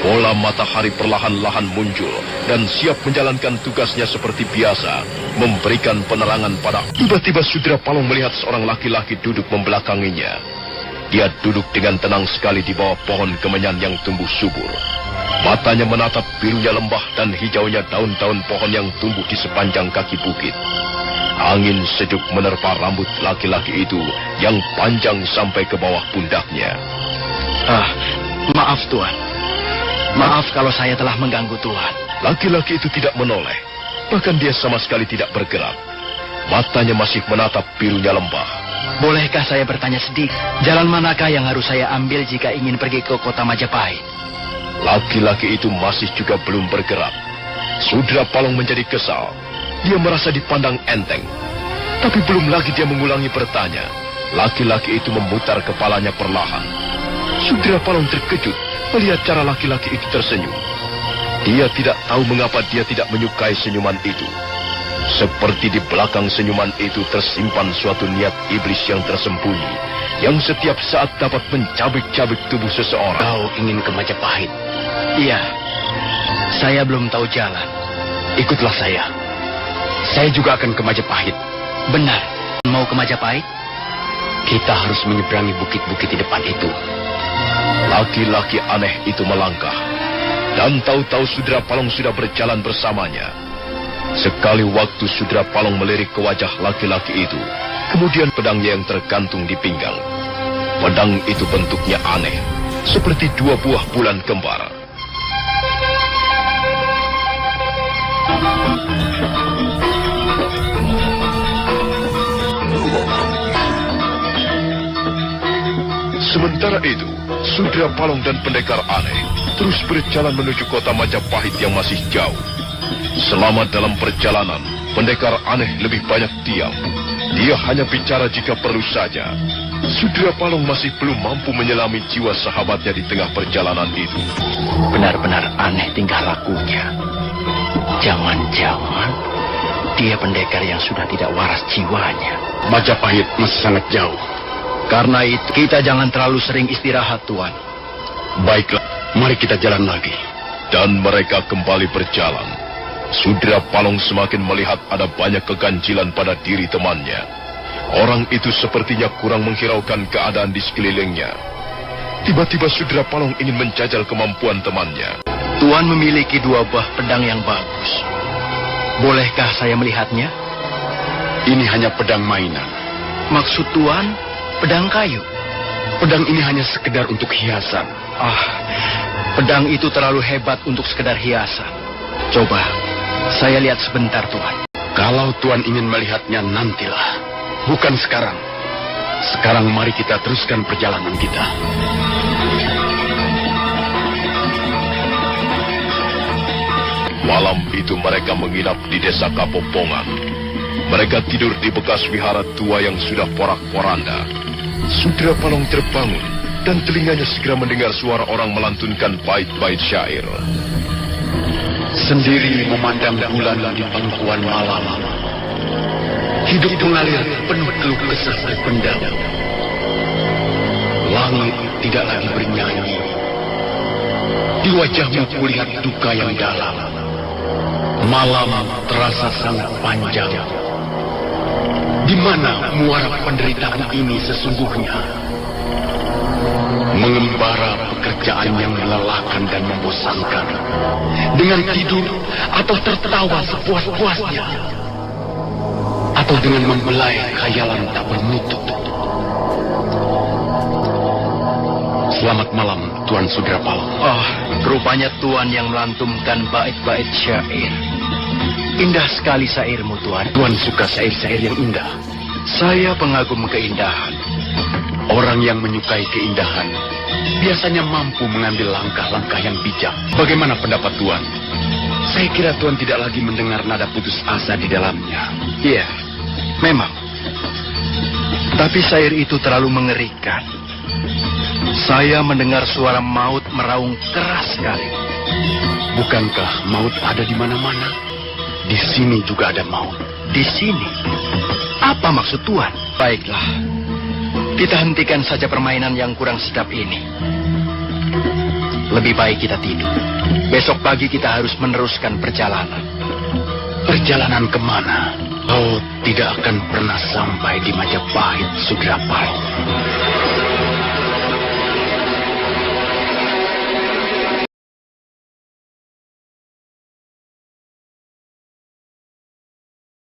Bola matahari perlahan-lahan muncul dan siap menjalankan tugasnya seperti biasa, memberikan penerangan pada. Tiba-tiba Sudra Palong melihat seorang laki-laki duduk membelakanginya. Dia duduk dengan tenang sekali di bawah pohon kemenyan yang tumbuh subur. Matanya menatap birunya lembah dan hijaunya daun-daun pohon yang tumbuh di sepanjang kaki bukit. Angin sejuk menerpa rambut laki-laki itu yang panjang sampai ke bawah pundaknya. Maaf Tuan. Maaf kalau saya telah mengganggu Tuan. Laki-laki itu tidak menoleh. Bahkan dia sama sekali tidak bergerak. Matanya masih menatap birunya lembah. Bolehkah saya bertanya sedikit? Jalan manakah yang harus saya ambil jika ingin pergi ke kota Majapahit? Laki-laki itu masih juga belum bergerak. Sudra Palong menjadi kesal. Dia merasa dipandang enteng. Tapi belum lagi dia mengulangi bertanya. Laki-laki itu memutar kepalanya perlahan. Sudra Palong terkejut melihat cara laki-laki itu tersenyum. Dia tidak tahu mengapa dia tidak menyukai senyuman itu. Seperti di belakang senyuman itu tersimpan suatu niat iblis yang tersembunyi, yang setiap saat dapat mencabik-cabik tubuh seseorang. Kau ingin ke Majapahit? Iya. Saya belum tahu jalan. Ikutlah saya. Saya juga akan ke Majapahit. Benar. Mau ke Majapahit? Kita harus menyeberangi bukit-bukit di depan itu. Laki-laki aneh itu melangkah, dan tahu-tahu Sudra Palong sudah berjalan bersamanya. Sekali waktu Sudra Palong melirik ke wajah laki-laki itu, kemudian pedangnya yang tergantung di pinggang. Pedang itu bentuknya aneh, seperti dua buah bulan kembar. Sementara itu, Sudra Palong dan pendekar aneh terus berjalan menuju kota Majapahit yang masih jauh. Selama dalam perjalanan, pendekar aneh lebih banyak diam. Dia hanya bicara jika perlu saja. Sudra Palong masih belum mampu menyelami jiwa sahabatnya di tengah perjalanan itu. Benar-benar aneh tingkah lakunya. Jangan-jangan dia pendekar yang sudah tidak waras jiwanya. Majapahit masih sangat jauh. Karena itu, kita jangan terlalu sering istirahat, Tuan. Baiklah, mari kita jalan lagi. Dan mereka kembali berjalan. Sudra Palong semakin melihat ada banyak keganjilan pada diri temannya. Orang itu sepertinya kurang menghiraukan keadaan di sekelilingnya. Tiba-tiba Sudra Palong ingin menjajal kemampuan temannya. Tuan memiliki dua buah pedang yang bagus. Bolehkah saya melihatnya? Ini hanya pedang mainan. Maksud Tuan, pedang kayu? Pedang ini hanya sekedar untuk hiasan. Pedang itu terlalu hebat untuk sekedar hiasan. Coba, saya lihat sebentar, Tuan. Kalau Tuan ingin melihatnya, nantilah. Bukan sekarang. Sekarang mari kita teruskan perjalanan kita. Malam itu mereka menginap di desa Kapopongan. Mereka tidur di bekas wihara tua yang sudah porak-poranda. Sudra Palong terbangun dan telinganya segera mendengar suara orang melantunkan bait-bait syair. Sendiri memandang bulan di pangkuan malam. Hidup mengalir penuh keluh kesah terpendam. Langit tidak lagi bernyanyi. Di wajahmu kulihat duka yang dalam. Malam terasa sangat panjang. Di mana muara penderitaan ini sesungguhnya? Mengembara pekerjaan yang melelahkan dan membosankan. Dengan tidur atau tertawa sepuas-puasnya. Atau dengan membelai khayalan tak bermutu. Selamat malam, Tuan Sudra Palong. Rupanya Tuan yang melantunkan bait-bait syair. Indah sekali syairmu, Tuan. Tuan suka syair-syair yang indah. Saya pengagum keindahan. Orang yang menyukai keindahan biasanya mampu mengambil langkah-langkah yang bijak. Bagaimana pendapat Tuan? Saya kira Tuan tidak lagi mendengar nada putus asa di dalamnya. Iya, memang. Tapi syair itu terlalu mengerikan. Saya mendengar suara maut meraung keras sekali. Bukankah maut ada di mana-mana? Di sini juga ada maut. Di sini? Apa maksud Tuan? Baiklah. Kita hentikan saja permainan yang kurang sedap ini. Lebih baik kita tidur. Besok pagi kita harus meneruskan perjalanan. Perjalanan kemana? Kau tidak akan pernah sampai di Majapahit, Sudrapalo.